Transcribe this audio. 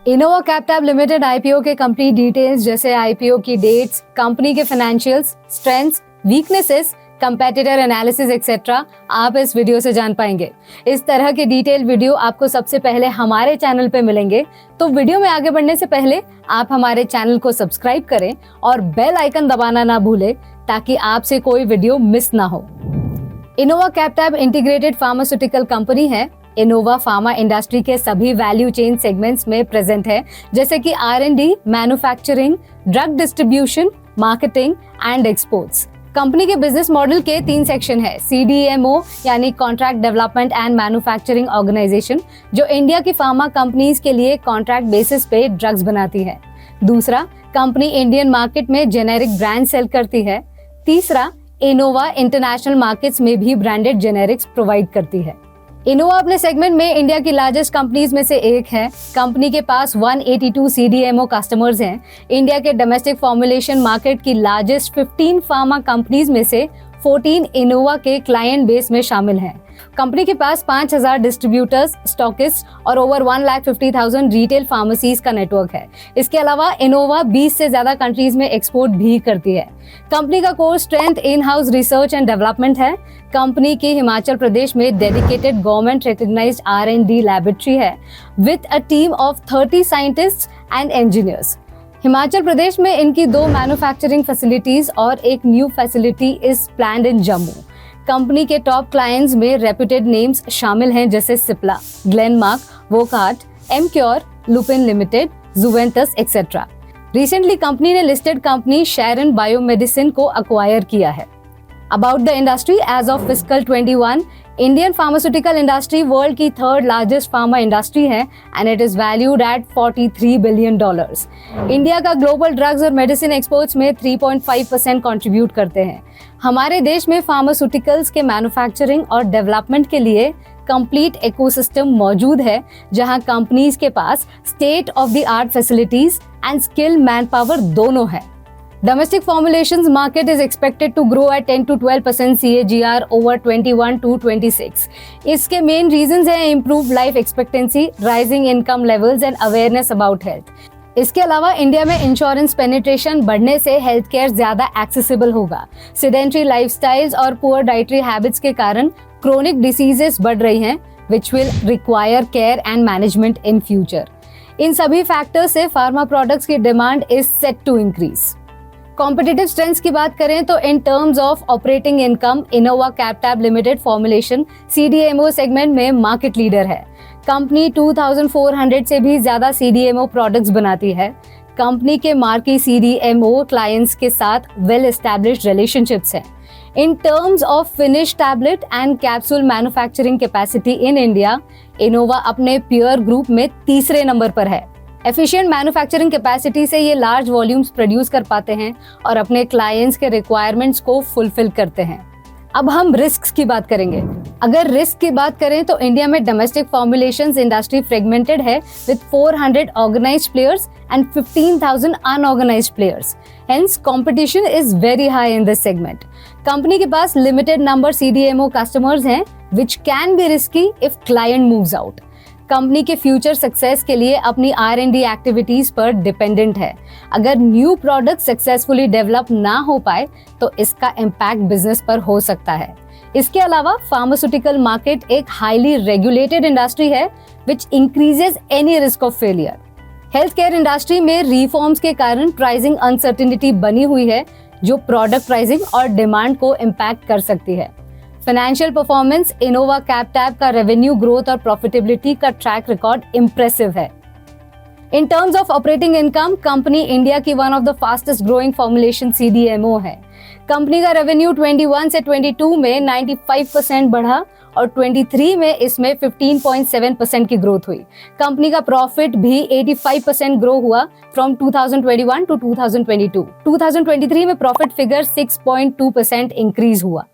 Innova capital limited IPO के complete details जैसे IPO की डेट्स, कंपनी के financials, strengths, weaknesses, competitor analysis etcetera आप इस वीडियो से जान पाएंगे। इस तरह के डिटेल वीडियो आपको सबसे पहले हमारे चैनल पे मिलेंगे। तो वीडियो में आगे बढ़ने से पहले आप हमारे चैनल को सब्सक्राइब करें और बेल आइकन दबाना ना भूलें ताकि आपसे कोई वीडियो मिस ना हो। Innova capital integrated pharmaceutical company है। इनोवा फार्मा इंडस्ट्री के सभी वैल्यू चेन सेगमेंट्स में प्रेजेंट है, जैसे कि R&D, manufacturing, drug distribution, marketing and exports. Company के बिजनेस मॉडल के 3 सेक्शन है। CDMO यानी contract development and manufacturing organisation, जो इंडिया की फार्मा कंपनीज के लिए कॉन्ट्रैक्ट बेसिस पे ड्रग्स बनाती है। दूसरा, कंपनी इंडियन मार्केट में जेनेरिक ब्रांड सेल करती है। तीसरा, इनोवा इंटरनेशनल मार्केट्स में भी ब्रांडेड जेनेरिक्स प्रोवाइड करती है। इनोवा अपने सेगमेंट में इंडिया की लार्जेस्ट कंपनीज में से एक है। कंपनी के पास 182 CDMO कस्टमर्स हैं। इंडिया के डोमेस्टिक फॉर्मुलेशन मार्केट की लार्जेस्ट 15 फार्मा कंपनीज में से 14 इनोवा के क्लाइंट बेस में शामिल हैं। कंपनी के पास 5000 डिस्ट्रीब्यूटर्स, स्टॉकिस्ट और ओवर 1,50,000 रिटेल फार्मेसीज का नेटवर्क है। इसके अलावा इनोवा 20 से ज्यादा कंट्रीज में एक्सपोर्ट भी करती है। कंपनी का core strength in house research and development है। कंपनी की हिमाचल प्रदेश में dedicated government recognised R&D laboratory है with a team of 30 scientists and engineers. Himachal Pradesh में इनकी 2 मैन्युफैक्चरिंग फैसिलिटीज और एक new facility is planned in Jammu. Company के टॉप क्लाइंट्स में रेप्यूटेड नेम्स शामिल हैं, जैसे Cipla, Glenmark, Wockhardt, Emcure, Lupin limited, Juventus etcetera. Recently company ने लिस्टेड कंपनी शेरन बायोमेडिसिन को अक्वायर किया है। About the industry, as of fiscal 21, Indian pharmaceutical industry world की 3rd लार्जेस्ट फार्मा इंडस्ट्री है and it is valued at $43 billion. India का ग्लोबल ड्रग्स और medicine exports में 3.5% contribute करते हैं। हमारे देश में फार्मास्यूटिकल्स के मैन्युफैक्चरिंग और डेवलपमेंट के लिए कंप्लीट इकोसिस्टम मौजूद है, जहां कंपनीज के पास state of the art facilities and skill manpower दोनों है। Domestic formulations market is expected to grow at 10 to 12% CAGR over 21 to 26. इसके main reasons हैं improved life expectancy, rising income levels and awareness about health. इसके अलावा India में insurance penetration बढ़ने से health care ज्यादा एक्सेसिबल होगा। सेडेंटरी लाइफस्टाइल्स और पुअर डाइटरी हैबिट्स के कारण क्रोनिक डिसीजेस बढ़ रही हैं, which will require care and management in future. इन सभी फैक्टर्स से फार्मा प्रोडक्ट्स की demand is set to increase. Competitive strengths की बात करें तो इन terms of operating income, Innova capital limited formulation CDMO segment में मार्केट लीडर है। कंपनी 2400 से भी ज्यादा CDMO प्रोडक्ट्स बनाती है। कंपनी के मार्की CDMO क्लाइंट्स के साथ वेल एस्टैब्लिश्ड रिलेशनशिप्स हैं। इन terms of finish tablet and capsule manufacturing capacity in India, Innova अपने पीयर ग्रुप में 3रे नंबर पर है। एफिशिएंट मैन्युफैक्चरिंग कैपेसिटी से ये लार्ज वॉल्यूम्स प्रोड्यूस कर पाते हैं और अपने क्लाइंट्स के रिक्वायरमेंट्स को फुलफिल करते हैं। अब हम रिस्क्स की बात करेंगे। अगर रिस्क की बात करें तो इंडिया में डोमेस्टिक फॉर्मुलेशंस इंडस्ट्री फ्रेगमेंटेड है with 400 organised players and 15,000 unorganised players. Hence competition is very high in this segment. Company के पास लिमिटेड नंबर CDMO कस्टमर्स हैं which can be risky if client moves out. Company के future success के लिए अपनी R&D activities पर dependent है। अगर न्यू प्रोडक्ट सक्सेसफुली डेवलप ना हो पाए तो इसका इम्पैक्ट बिजनेस पर हो सकता है। इसके अलावा फार्मास्यूटिकल मार्केट एक हाईली रेगुलेटेड इंडस्ट्री है which increases any risk of failure. Health care industry में रिफॉर्म्स के कारण प्राइसिंग अनसर्टेनिटी बनी हुई है, जो प्रोडक्ट प्राइसिंग और डिमांड को इम्पैक्ट कर सकती है। फाइनेंशियल परफॉर्मेंस, इनोवा कैपिटल का रेवेन्यू ग्रोथ और प्रॉफिटेबिलिटी का ट्रैक रिकॉर्ड इम्प्रेसिव है। In terms of operating income, company India की one of the fastest growing formulation CDMO है। कंपनी का रेवेन्यू 21 से 22 में 95% बढ़ा और 23 में इसमें 15.7% की ग्रोथ हुई। कंपनी का प्रॉफिट भी 85% ग्रो हुआ फ्रॉम 2021 टू 2022। 2023 में प्रॉफिट फिगर 6.2% इंक्रीज हुआ।